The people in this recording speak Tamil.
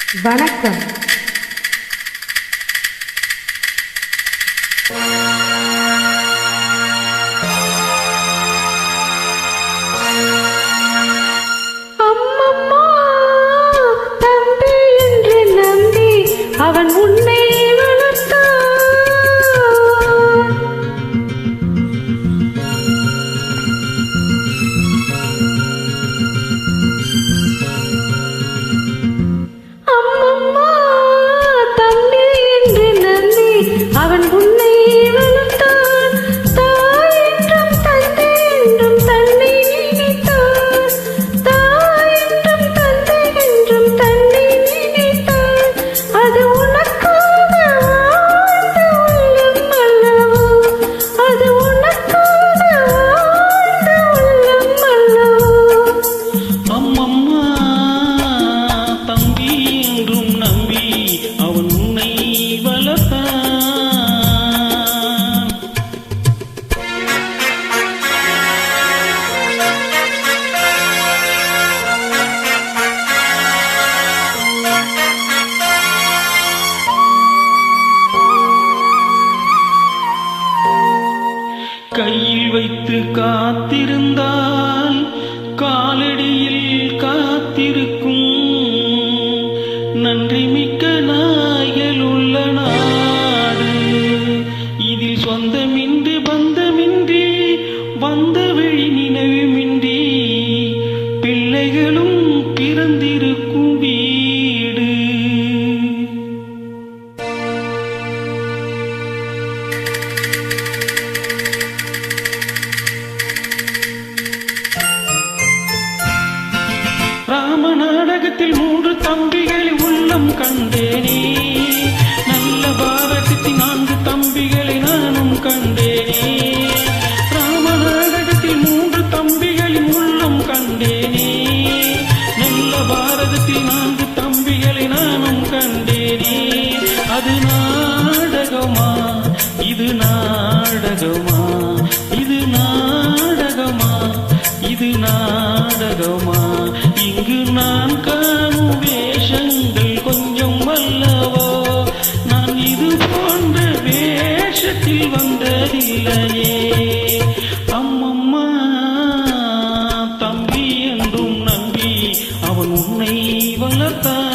வணக்கம். அம்மம்மா தம்பி என்று நம்பி அவன் உன்னை வளர்த்தான். அம்மம்மா தம்பி என்று நம்பி அவன் உன்னை வளர்த்தான். தாய் என்றும் தந்தை என்றும் தன்னை நினைத்தான். தாய் என்றும் தந்தை என்றும் தன்னை நினைத்தான். அது உனக்காக வாழ்ந்த உள்ளம் அல்லவோ, அது உனக்காக வாழ்ந்த உள்ளம் அல்லவோ. அம்மம்மா தம்பி என்றும் நம்பி அவன் உன்னை வளர்த்தான். கையில் வைத்து காத்திருந்தால் காலடியில் காத்திருக்கும். நன்றி மிக்க நாய்கள் உள்ள நாடு இதில் சொந்தமின்றி பந்தமின்றி வந்த வழி நினைவுமின்றி பிள்ளைகளும் பிறந்திருக்கும் வீடு. ராம நாடகத்தில் 3 தம்பிகளை உள்ளம் கண்டேனே. நல்ல பாரதத்தில் 4 தம்பிகளை நானும் கண்டேனே. ராம நாடகத்தில் 3 தம்பிகளின் உள்ளம் கண்டேனே. நல்ல பாரதத்தில் 4 தம்பிகளை நானும் கண்டேனே. அது நாடகமா, இது நாடகமா, இது நாடகமா, இது நாடகமா. இங்கு நான் காணும் வேஷங்கள் கொஞ்சம் அல்லவோ. நான் இது போன்ற வேஷத்தில் வந்ததில்லையே. அம்மம்மா தம்பி என்றும் நம்பி அவன் உன்னை வளர்த்தான்.